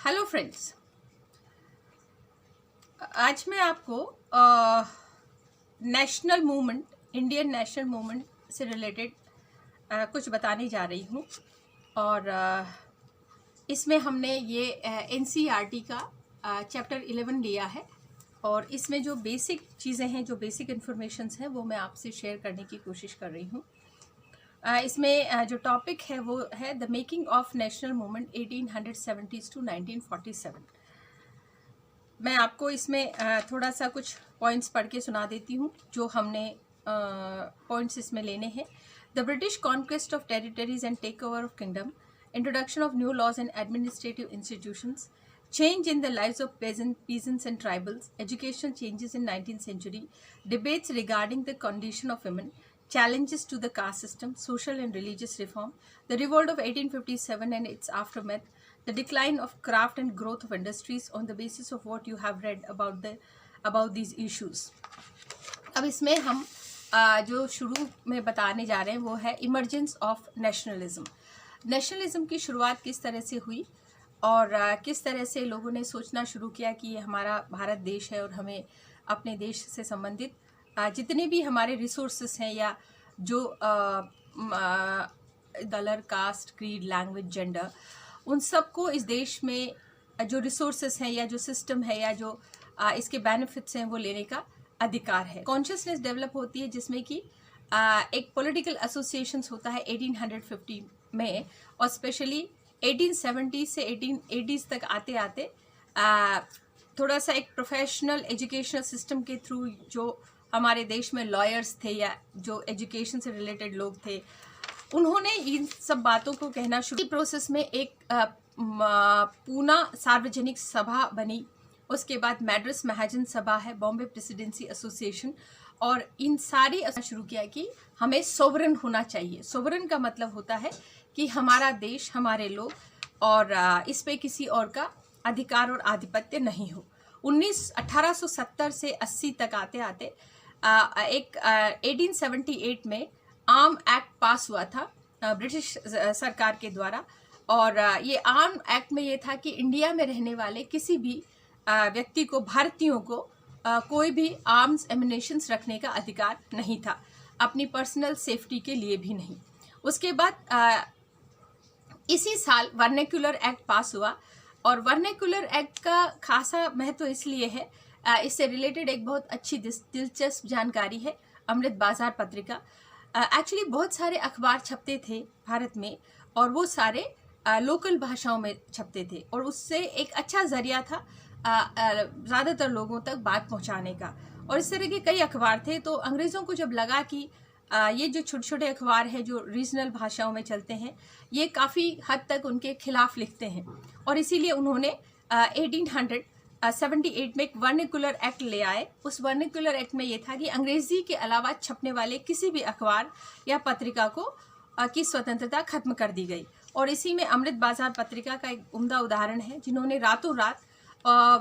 Hello friends, आज मैं आपको national movement, Indian national movement से रिलेटेड कुछ बताने जा रही हूँ। और इसमें हमने ये एनसीईआरटी का चैप्टर 11 लिया है और इसमें जो बेसिक चीज़ें हैं, जो बेसिक इन्फॉर्मेशंस हैं, वो मैं आपसे शेयर करने की कोशिश कर रही हूँ। इसमें जो टॉपिक है वो है the making of national movement 1870s to 1947। मैं आपको इसमें थोड़ा सा कुछ पॉइंट्स पढ़ के सुना देती हूँ जो हमने पॉइंट्स इसमें लेने हैं। The British conquest of territories and take over of kingdom, introduction of new laws and administrative institutions, change in the lives of peasants and tribals, educational changes in 19th century, debates regarding the condition of women, challenges to the caste system, social and religious reform, the revolt of 1857 and its aftermath, the decline of craft and growth of industries on the basis of what you have read about these issues. अब इसमें हम जो शुरू में बताने जा रहे हैं वो है इमर्जेंस ऑफ नेशनलिज्म। नेशनलिज्म की शुरुआत किस तरह से हुई और किस तरह से लोगों ने सोचना शुरू किया कि ये हमारा भारत देश है और हमें अपने देश से संबंधित जितने भी हमारे रिसोर्सेस हैं या जो colour, caste, creed, language, gender, उन सबको इस देश में जो रिसोर्सेस हैं या जो सिस्टम है या जो इसके बेनिफिट्स हैं वो लेने का अधिकार है। कॉन्शियसनेस डेवलप होती है जिसमें कि एक पॉलिटिकल एसोसिएशंस होता है 1850 में और स्पेशली 1870 से 1880s तक आते आते थोड़ा सा एक प्रोफेशनल एजुकेशनल सिस्टम के थ्रू जो हमारे देश में लॉयर्स थे या जो एजुकेशन से रिलेटेड लोग थे, उन्होंने इन सब बातों को कहना शुरू। प्रोसेस में एक पूना सार्वजनिक सभा बनी, उसके बाद मैड्रास महाजन सभा है, बॉम्बे प्रेसिडेंसी एसोसिएशन, और इन सारी शुरू किया कि हमें सोवरन होना चाहिए। सोवरन का मतलब होता है कि हमारा देश, हमारे लोग, और इस पे किसी और का अधिकार और आधिपत्य नहीं हो। 1870 से 80 तक आते आते एक 1878 में आर्म एक्ट पास हुआ था ब्रिटिश सरकार के द्वारा, और ये आर्म एक्ट में ये था कि इंडिया में रहने वाले किसी भी व्यक्ति को, भारतीयों को कोई भी आर्म्स एमिनेशंस रखने का अधिकार नहीं था, अपनी पर्सनल सेफ्टी के लिए भी नहीं। उसके बाद इसी साल वर्नेकुलर एक्ट पास हुआ, और वर्नेकुलर एक्ट का खासा महत्व इसलिए है, इससे रिलेटेड एक बहुत अच्छी दिलचस्प जानकारी है अमृत बाजार पत्रिका। एक्चुअली बहुत सारे अखबार छपते थे भारत में और वो सारे लोकल भाषाओं में छपते थे, और उससे एक अच्छा जरिया था ज़्यादातर लोगों तक बात पहुंचाने का। और इस तरह के कई अखबार थे, तो अंग्रेज़ों को जब लगा कि ये जो छोटे छोटे अखबार हैं जो रीजनल भाषाओं में चलते हैं, ये काफ़ी हद तक उनके खिलाफ लिखते हैं, और इसीलिए उन्होंने 1878 में एक वर्निकुलर एक्ट ले आए। उस वर्निकुलर एक्ट में ये था कि अंग्रेज़ी के अलावा छपने वाले किसी भी अखबार या पत्रिका को की स्वतंत्रता खत्म कर दी गई। और इसी में अमृत बाजार पत्रिका का एक उम्दा उदाहरण है, जिन्होंने रातों रात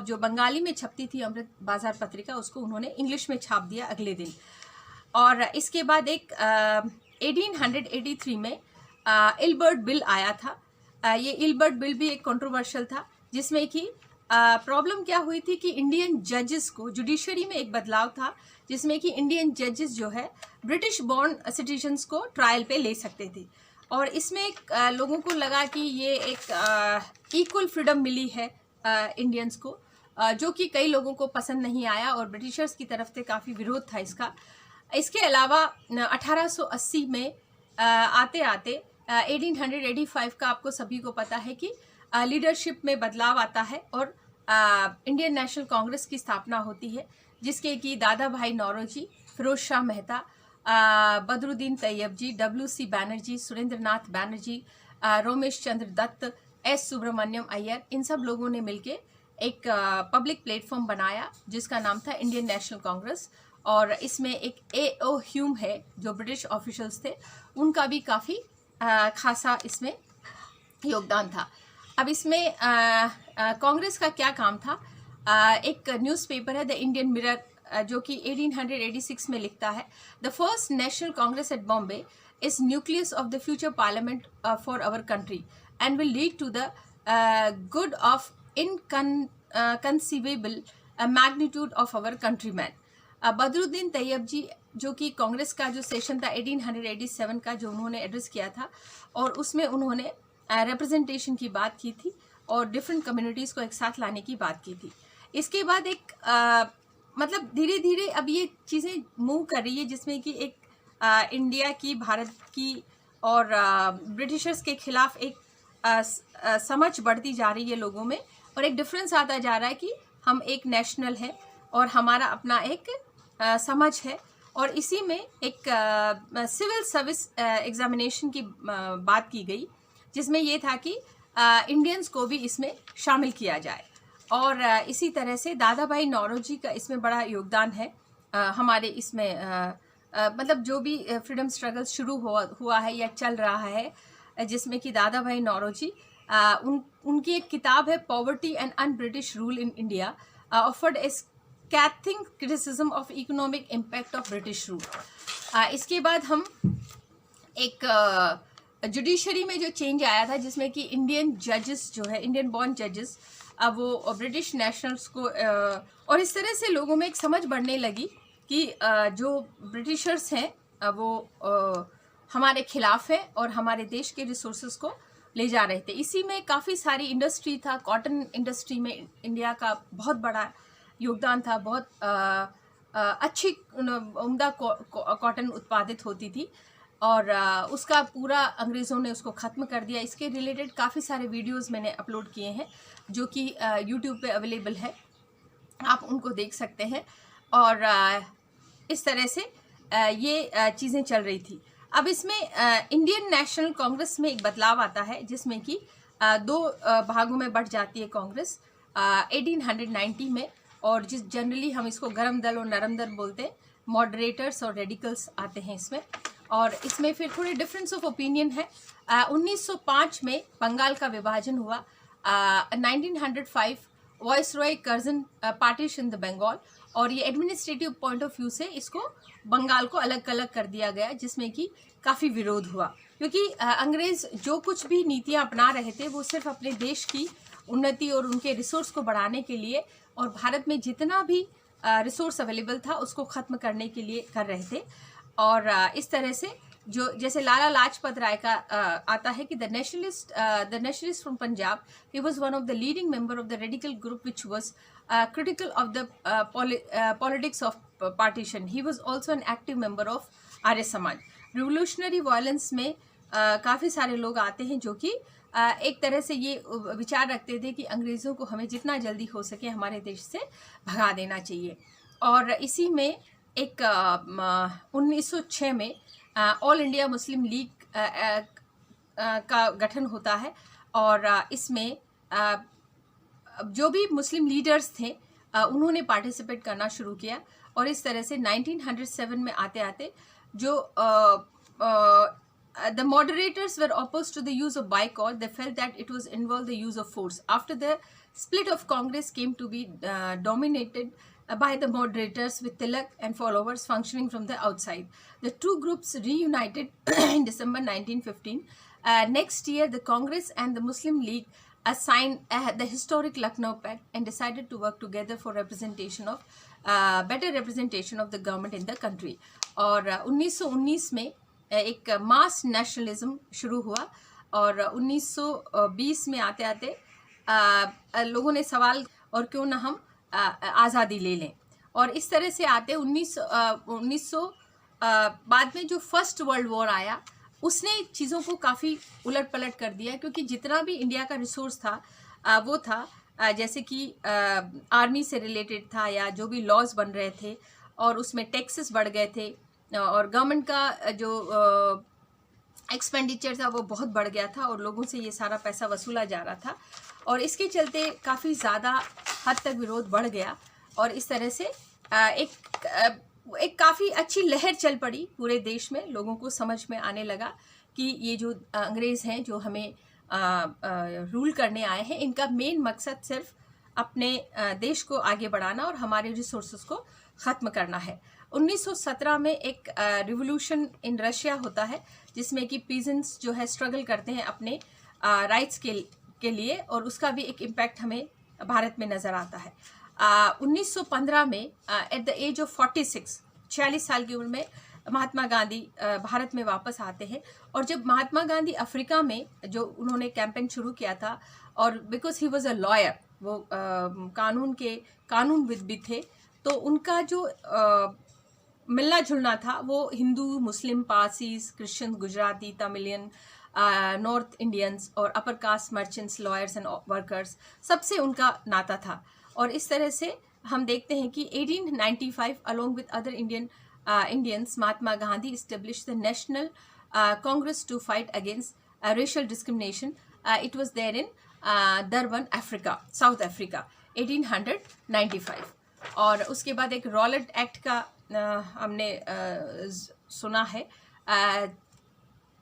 जो बंगाली में छपती थी अमृत बाजार पत्रिका, उसको उन्होंने इंग्लिश में छाप दिया अगले दिन। और इसके बाद एक 1883 में इल्बर्ट बिल आया था। ये इल्बर्ट बिल भी एक कंट्रोवर्शियल था, जिसमें कि प्रॉब्लम क्या हुई थी कि इंडियन जजेस को, जुडिशरी में एक बदलाव था जिसमें कि इंडियन जजेस जो है ब्रिटिश बॉर्न सिटीजन्स को ट्रायल पे ले सकते थे। और इसमें लोगों को लगा कि ये एक इक्वल फ्रीडम मिली है इंडियंस को, जो कि कई लोगों को पसंद नहीं आया और ब्रिटिशर्स की तरफ से काफ़ी विरोध था इसका। इसके अलावा 1880 में आते आते 1885 का आपको सभी को पता है कि लीडरशिप में बदलाव आता है और इंडियन नेशनल कांग्रेस की स्थापना होती है, जिसके कि दादा भाई नौरोजी, फिरोज शाह मेहता, बदरुद्दीन तैयब जी, WC बैनर्जी, सुरेंद्रनाथ बैनर्जी, रोमेश चंद्र दत्त, S सुब्रमण्यम अय्यर, इन सब लोगों ने मिलके एक पब्लिक प्लेटफॉर्म बनाया जिसका नाम था इंडियन नेशनल कांग्रेस। और इसमें एक A.O. ह्यूम है जो ब्रिटिश ऑफिशियल्स थे, उनका भी काफ़ी खासा इसमें योगदान था। अब इसमें कांग्रेस का क्या काम था? एक न्यूज़पेपर है द इंडियन मिरर, जो कि 1886 में लिखता है, the first national Congress at Bombay is nucleus of the future parliament for our country and will lead to the good of inconceivable magnitude of our countrymen. Badruddin Tyabji जो कि कांग्रेस का जो सेशन था 1887 का, जो उन्होंने एड्रेस किया था, और उसमें उन्होंने रिप्रेजेंटेशन की बात की थी और डिफरेंट कम्युनिटीज़ को एक साथ लाने की बात की थी। इसके बाद एक मतलब धीरे धीरे अब ये चीज़ें मूव कर रही है, जिसमें कि एक इंडिया की, भारत की और ब्रिटिशर्स के खिलाफ एक समझ बढ़ती जा रही है लोगों में, और एक डिफरेंस आता जा रहा है कि हम एक नेशनल है और हमारा अपना एक समझ है। और इसी में एक सिविल सर्विस एग्जामिनेशन की बात की गई, जिसमें ये था कि इंडियंस को भी इसमें शामिल किया जाए। और इसी तरह से दादा भाई नौरोजी का इसमें बड़ा योगदान है। हमारे इसमें मतलब जो भी फ्रीडम स्ट्रगल शुरू हुआ है या चल रहा है, जिसमें कि दादा भाई नौरोजी उनकी एक किताब है poverty and un British rule in India, offered A scathing criticism of economic impact of British rule. इसके बाद हम एक जुडिशरी में जो चेंज आया था, जिसमें कि इंडियन जजेस जो है, इंडियन बॉर्न जजेस, अब वो ब्रिटिश नेशनल्स को और इस तरह से लोगों में एक समझ बढ़ने लगी कि जो ब्रिटिशर्स हैं वो हमारे खिलाफ है और हमारे देश के रिसोर्सेज को ले जा रहे थे। इसी में काफ़ी सारी इंडस्ट्री था। कॉटन इंडस्ट्री में इंडिया का बहुत बड़ा योगदान था। बहुत अच्छी उम्दा कॉटन उत्पादित होती थी, और उसका पूरा अंग्रेज़ों ने उसको ख़त्म कर दिया। इसके रिलेटेड काफ़ी सारे वीडियोस मैंने अपलोड किए हैं, जो कि यूट्यूब पे अवेलेबल है, आप उनको देख सकते हैं। और इस तरह से ये चीज़ें चल रही थी। अब इसमें इंडियन नेशनल कांग्रेस में एक बदलाव आता है, जिसमें कि दो भागों में बढ़ जाती है कांग्रेस 1890 में, और जिस जनरली हम इसको गरम दल और नरम दल बोलते हैं। मॉडरेटर्स और रेडिकल्स आते हैं इसमें, और इसमें फिर थोड़ी डिफरेंस ऑफ ओपिनियन है। 1905 में बंगाल का विभाजन हुआ। 1905 viceroy Curzon partition the Bengal, और ये एडमिनिस्ट्रेटिव पॉइंट ऑफ व्यू से इसको बंगाल को अलग अलग कर दिया गया, जिसमें कि काफ़ी विरोध हुआ, क्योंकि अंग्रेज़ जो कुछ भी नीतियाँ अपना रहे थे वो सिर्फ अपने देश की उन्नति और उनके रिसोर्स को बढ़ाने के लिए, और भारत में जितना भी रिसोर्स अवेलेबल था उसको ख़त्म करने के लिए कर रहे थे। और इस तरह से जो जैसे लाला लाजपत राय का आता है कि the nationalist from Punjab, he was one of the leading member of the radical group which was critical of the politics of partition. He was also an active member of Arya Samaj. Revolutionary violence में काफ़ी सारे लोग आते हैं जो कि एक तरह से ये विचार रखते थे कि अंग्रेज़ों को हमें जितना जल्दी हो सके हमारे देश से भगा देना चाहिए। और इसी में एक 1906 में ऑल इंडिया मुस्लिम लीग का गठन होता है, और इसमें जो भी मुस्लिम लीडर्स थे उन्होंने पार्टिसिपेट करना शुरू किया। और इस तरह से 1907 में आते आते जो the moderators were opposed to the use of boycott. They felt that it was involved the use of force. After the split of Congress came to be dominated by the moderators, with Tilak and followers functioning from the outside. The two groups reunited in December 1915. Next year, the Congress and the Muslim League assigned the historic Lucknow Pact and decided to work together for representation of better representation of the government in the country. और 1919 में एक मास nationalism शुरू हुआ, और 1920 में आते आते लोगों ने सवाल और क्यों ना हम आज़ादी ले लें। और इस तरह से आते 1900 बाद में जो फर्स्ट वर्ल्ड वॉर आया उसने चीज़ों को काफ़ी उलट पलट कर दिया, क्योंकि जितना भी इंडिया का रिसोर्स था वो था जैसे कि आर्मी से रिलेटेड था, या जो भी लॉज बन रहे थे और उसमें टैक्सेस बढ़ गए थे, और गवर्नमेंट का जो एक्सपेंडिचर था वो बहुत बढ़ गया था, और लोगों से ये सारा पैसा वसूला जा रहा था, और इसके चलते काफ़ी ज़्यादा हद तक विरोध बढ़ गया। और इस तरह से एक काफ़ी अच्छी लहर चल पड़ी पूरे देश में। लोगों को समझ में आने लगा कि ये जो अंग्रेज़ हैं जो हमें रूल करने आए हैं, इनका मेन मकसद सिर्फ अपने देश को आगे बढ़ाना और हमारे रिसोर्सेज को ख़त्म करना है। 1917 में एक रिवोल्यूशन इन रशिया होता है, जिसमें कि पीजेंट्स जो है स्ट्रगल करते हैं अपने राइट्स के लिए, और उसका भी एक इम्पैक्ट हमें भारत में नज़र आता है। 1915 में एट द एज ऑफ 46 साल की उम्र में महात्मा गांधी भारत में वापस आते हैं। और जब महात्मा गांधी अफ्रीका में जो उन्होंने कैंपेन शुरू किया था, और because he was a lawyer, वो कानूनविद भी थे, तो उनका जो मिलना जुलना था वो Hindu, Muslim, Parsis, Christian, Gujarati, Tamilian, north Indians और upper caste merchants, lawyers and workers, सबसे उनका नाता था। और इस तरह से हम देखते हैं कि 1895 along with other Indians, Mahatma Gandhi established the National Congress to fight against racial discrimination. It was there in Durban, Africa, South Africa, 1895. और उसके बाद एक रॉलेट एक्ट का हमने सुना है,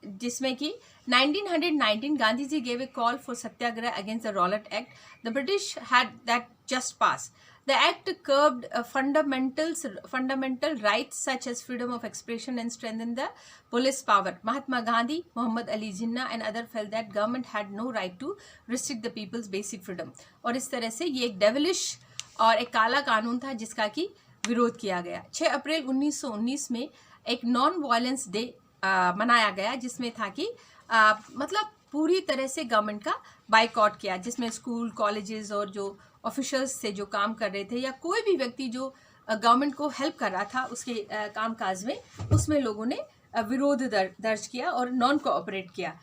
जिसमें कि 1919 Gandhi ji gave a call for satyagraha against the Rowlatt Act. The British had that just passed. The act curbed fundamental rights such as freedom of expression and strengthened the police power. Mahatma Gandhi, Muhammad Ali Jinnah and others felt that government had no right to restrict the people's basic freedom. और इस तरह से ये एक devilish और एक काला कानून था जिसका कि विरोध किया गया। 6 अप्रैल 1919 में एक नॉन वायलेंस डे मनाया गया, जिसमें था कि मतलब पूरी तरह से गवर्नमेंट का बाइकआउट किया, जिसमें स्कूल, कॉलेजेस और जो ऑफिशियल्स से जो काम कर रहे थे या कोई भी व्यक्ति जो गवर्नमेंट को हेल्प कर रहा था उसके कामकाज में, उसमें लोगों ने विरोध दर्ज किया और नॉन कोऑपरेट किया।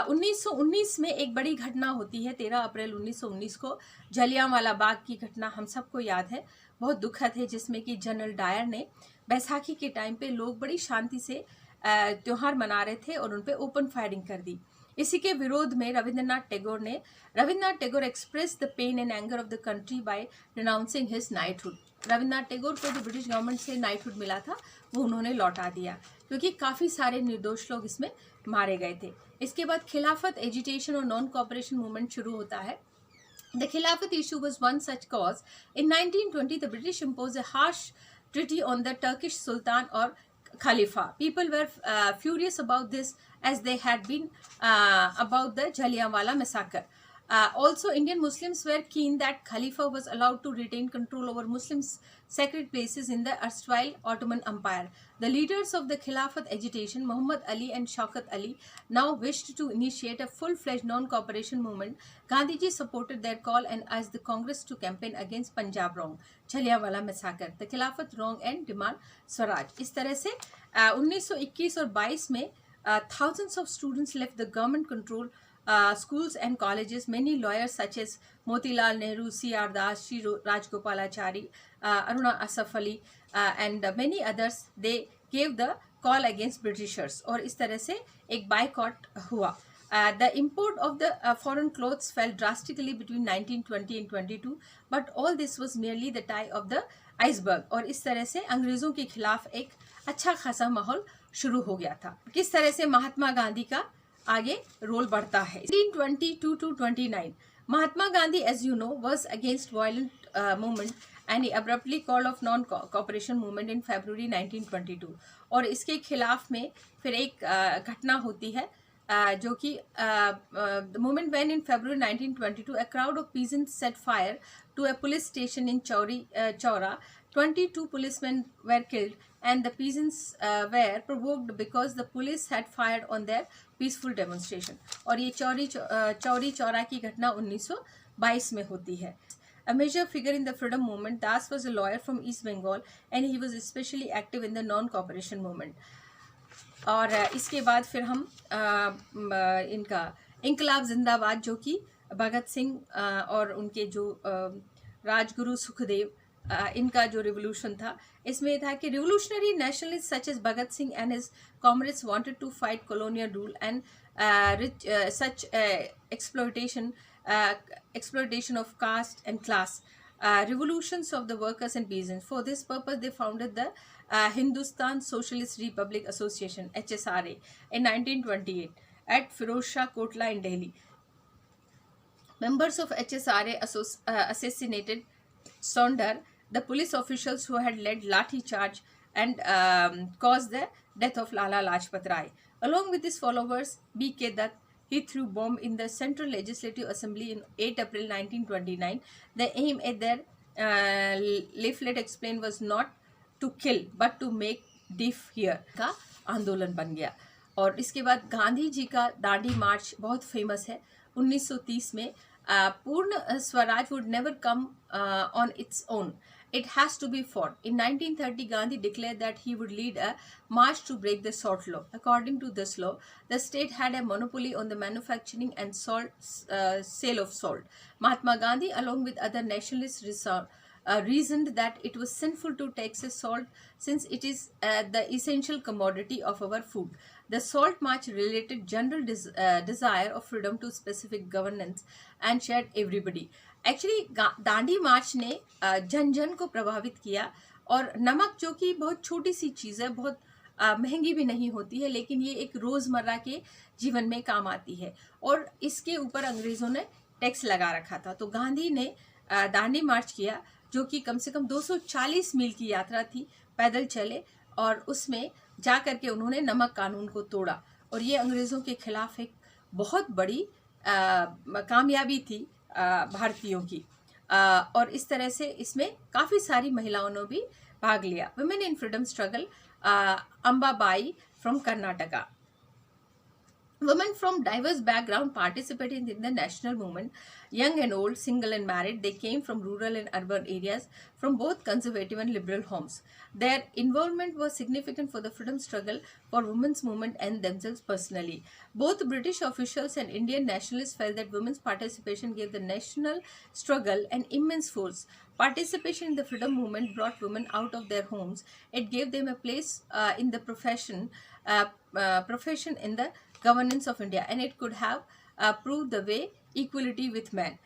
1919 में एक बड़ी घटना होती है। 13 अप्रैल 1919 को जलियांवाला बाग की घटना हम सबको याद है, बहुत दुखद है, जिसमें कि जनरल डायर ने बैसाखी के टाइम पे लोग बड़ी शांति से त्यौहार मना रहे थे और उन पे ओपन फायरिंग कर दी। इसी के विरोध में Rabindranath Tagore express the pain and anger of the country by renouncing his knighthood. Rabindranath Tagore को जो ब्रिटिश गवर्नमेंट से नाइटहुड मिला था वो उन्होंने लौटा दिया, क्योंकि काफ़ी सारे निर्दोष लोग इसमें मारे गए थे। इसके बाद खिलाफत एजिटेशन और नॉन कोऑपरेशन मूवमेंट शुरू होता है। The Khilafat issue was one such cause. In 1920, the British imposed a harsh treaty on the Turkish Sultan or Khalifa. People were furious about this, as they had been about the Jallianwala massacre. Also, Indian Muslims were keen that Khalifa was allowed to retain control over Muslims' sacred places in the erstwhile Ottoman Empire. The leaders of the Khilafat agitation, Muhammad Ali and Shaukat Ali, now wished to initiate a full-fledged non-cooperation movement. Gandhiji supported their call and asked the Congress to campaign against Punjab wrong, Jallianwala massacre, the Khilafat wrong and demand Swaraj. इस तरह से 1921 और 22 में thousands of students left the government-controlled schools and colleges. Many lawyers such as Motilal Nehru, C.R. Das, Sri Rajgopalachari, Aruna Asaf Ali and many others, they gave the call against Britishers. और इस तरह से एक boycott हुआ। The import of the foreign clothes fell drastically between 1920 and 22, but all this was merely the tip of the iceberg. और इस तरह से अंग्रेज़ों के खिलाफ एक अच्छा खासा माहौल शुरू हो गया था। किस तरह से महात्मा गांधी का आगे रोल बढ़ता है। 1922 to 29, Mahatma Gandhi, as you know, was against violent movement and he abruptly called off non-cooperation movement in February 1922. और इसके खिलाफ में फिर एक घटना होती है जो कि the moment when in February 1922 a crowd of peasants set fire to a police station in Chaura. 22 policemen were killed and the peasants were provoked because the police had fired on their peaceful demonstration. और ये चौरी चौरा की घटना 1922 में होती है। A major figure in the freedom movement, Das was a lawyer from East Bengal and he was especially active in the non-cooperation movement. और इसके बाद फिर हम इनका इनकलाब जिंदाबाद, जो कि भगत सिंह और उनके जो राजगुरु सुखदेव, इनका जो रिवोल्यूशन था, इसमें था कि revolutionary nationalist such as Bhagat Singh and his comrades wanted to fight colonial rule and such exploitation of caste and class, revolutions of the workers and peasants. For this purpose, they founded the Hindustan Socialist Republic Association (HSRA) in 1928 at Firoz Shah Kotla in Delhi. Members of HSRA assassinated Sonder, the police officials who had led Lathi charge and caused the death of Lala Lajpat Rai. Along with his followers, B.K. Dutt, he threw bomb in the Central Legislative Assembly in 8 April 1929. The aim at their leaflet explained was not to kill but to make deaf hear का आंदोलन बन गया। और इसके बाद गांधी जी का दांडी मार्च बहुत famous है। 1930 में पूर्ण Swaraj would never come on its own. It has to be fought. In 1930, Gandhi declared that he would lead a march to break the salt law. According to this law, the state had a monopoly on the manufacturing and sale of salt. Mahatma Gandhi, along with other nationalists, reasoned that it was sinful to tax salt since it is the essential commodity of our food. The Salt March related general desire of freedom to specific governance and shared everybody. Actually Dandi march ने जन जन को प्रभावित किया। और नमक जो कि बहुत छोटी सी चीज़ है, बहुत महंगी भी नहीं होती है, लेकिन ये एक रोज़मर्रा के जीवन में काम आती है, और इसके ऊपर अंग्रेज़ों ने टैक्स लगा रखा था। तो गांधी ने दांडी मार्च किया, जो कि कम से कम 240 मील की यात्रा थी, पैदल चले, और उसमें जा कर के उन्होंने नमक कानून को तोड़ा, और ये अंग्रेज़ों के खिलाफ एक बहुत बड़ी कामयाबी थी भारतीयों की। और इस तरह से इसमें काफ़ी सारी महिलाओं ने भी भाग लिया। Women in freedom struggle, Ambabai from Karnataka. Women from diverse backgrounds participated in the national movement. Young and old, single and married, they came from rural and urban areas, from both conservative and liberal homes. Their involvement was significant for the freedom struggle for women's movement and themselves personally. Both British officials and Indian nationalists felt that women's participation gave the national struggle an immense force. Participation in the freedom movement brought women out of their homes. It gave them a place in the profession in the governance of India, and it could have proved the way equality with men.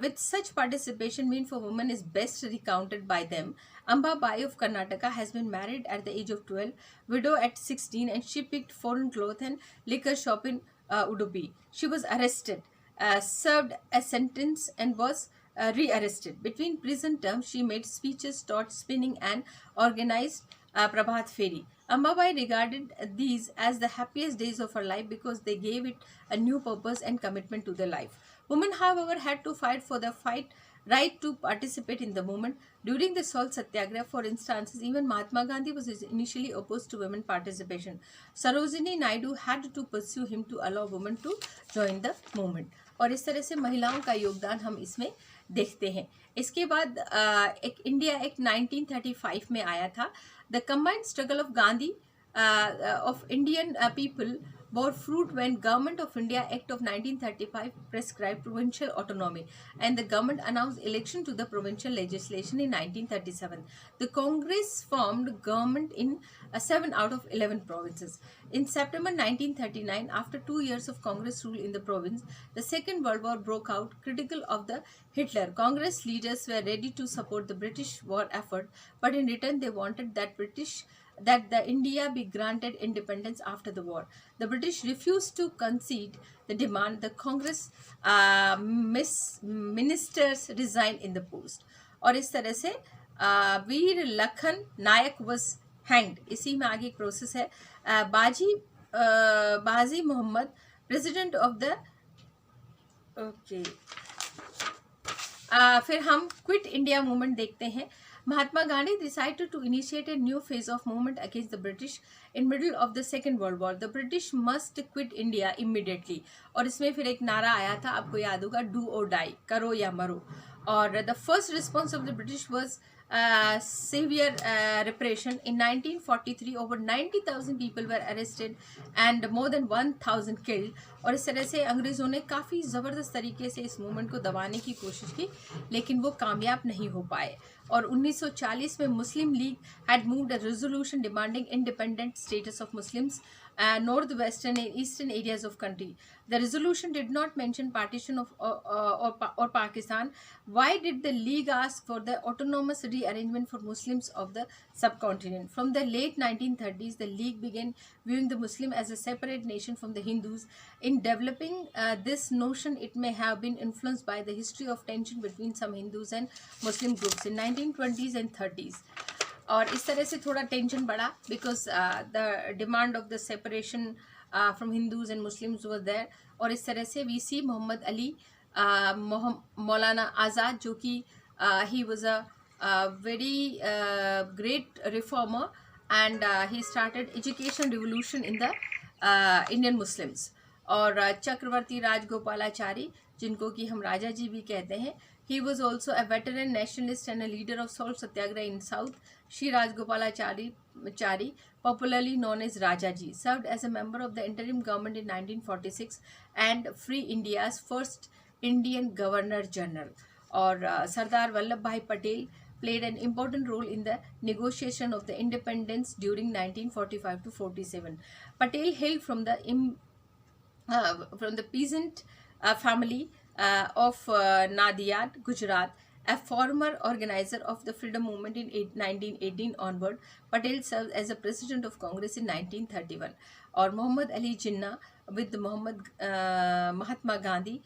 With such participation, mean for women is best recounted by them. Amba Bai of Karnataka has been married at the age of 12, widow at 16, and she picked foreign cloth and liquor shop in Udupi. She was arrested, served a sentence, and was re-arrested. Between prison terms, she made speeches, taught spinning, and organized Prabhat Feri. Ambabai regarded these as the happiest days of her life because they gave it a new purpose and commitment to their life. Women, however, had to fight for the right to participate in the movement. During the Salt Satyagraha, for instance, even Mahatma Gandhi was initially opposed to women participation. Sarojini Naidu had to pursue him to allow women to join the movement. और इस तरह से महिलाओं का योगदान हम इसमें देखते हैं। इसके बाद एक इंडिया एक्ट 1935 में आया था। The combined struggle of Gandhi of Indian people bore fruit when Government of India Act of 1935 prescribed provincial autonomy, and the government announced election to the provincial legislation in 1937. The Congress formed government in 7 out of 11 provinces. In September 1939, after 2 years of Congress rule in the province, the Second World War broke out. Critical of the Hitler, Congress leaders were ready to support the British war effort, but in return they wanted that the India be granted independence after the war. The British refused to concede the demand. The Congress ministers resigned in the post. और इस तरह से वीर लखन नायक was hanged. इसी में आगे एक process है। बाजी मोहम्मद, प्रेसिडेंट ऑफ द फिर हम क्विट इंडिया मूवमेंट देखते हैं। Mahatma Gandhi decided to initiate a new phase of movement against the British in middle of the Second World War. The British must quit India immediately. और इसमें फिर एक नारा आया था, आपको याद होगा, do or die, करो या मरो। और the first response of the British was severe repression. In 1943, over 90,000 people were arrested and more than 1,000 killed. और इस तरह से अंग्रेज़ों ने काफ़ी ज़बरदस्त तरीके से इस मूवमेंट को दबाने की कोशिश की, लेकिन वो कामयाब नहीं हो पाए। और 1940 में मुस्लिम league had moved a resolution demanding independent status of Muslims northwestern and eastern areas of country. The resolution did not mention partition of or Pakistan. Why did the League ask for the autonomous rearrangement for Muslims of the subcontinent? From the late 1930s, the League began viewing the Muslim as a separate nation from the Hindus. In developing this notion, it may have been influenced by the history of tension between some Hindus and Muslim groups in 1920s and 30s. और इस तरह से थोड़ा tension बढ़ा because the demand of the separation from Hindus and Muslims was there. और इस तरह से वी सी मोहम्मद अली मौलाना आज़ाद, जो कि he was a very great reformer, and he started education revolution in the Indian Muslims. और चक्रवर्ती राजगोपालाचारी, जिनको कि हम राजा जी भी कहते हैं, he was also a veteran nationalist and a leader of salt satyagraha in South. Shri Rajgopalachari, popularly known as Rajaji, served as a member of the interim government in 1946 and Free India's first Indian Governor General. और सरदार वल्लभ भाई Patel played an important role in the negotiation of the independence during 1945 to 47. Patel hailed from the peasant family of Nadiad, Gujarat, a former organizer of the freedom movement in 1918 onward. Patel served as a president of Congress in 1931. Or Muhammad Ali Jinnah with Mahatma Gandhi,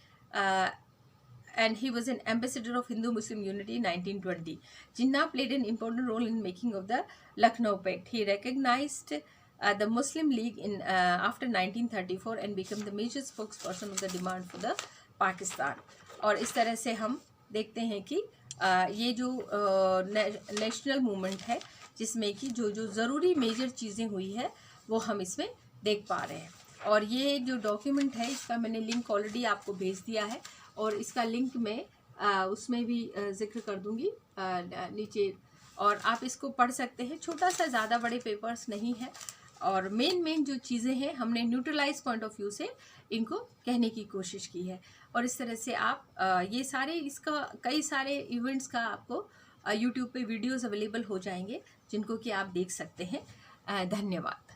and he was an ambassador of Hindu-Muslim unity in 1920. Jinnah played an important role in making of the Lucknow Pact. He recognized the Muslim League in after 1934 and became the major spokesperson of the demand for the Pakistan. और इस तरह से हम देखते हैं कि ये जो नेशनल मूवमेंट है, जिसमें कि जो ज़रूरी मेजर चीज़ें हुई है वो हम इसमें देख पा रहे हैं। और ये जो डॉक्यूमेंट है, इसका मैंने लिंक ऑलरेडी आपको भेज दिया है, और इसका लिंक मैं उसमें भी जिक्र कर दूंगी नीचे, और आप इसको पढ़ सकते हैं। छोटा सा, ज़्यादा बड़े पेपर्स नहीं है, और मेन जो चीज़ें हैं हमने न्यूट्रलाइज पॉइंट ऑफ व्यू से इनको कहने की कोशिश की है। और इस तरह से आप ये सारे, इसका कई सारे इवेंट्स का आपको यूट्यूब पे वीडियोस अवेलेबल हो जाएंगे, जिनको कि आप देख सकते हैं। धन्यवाद।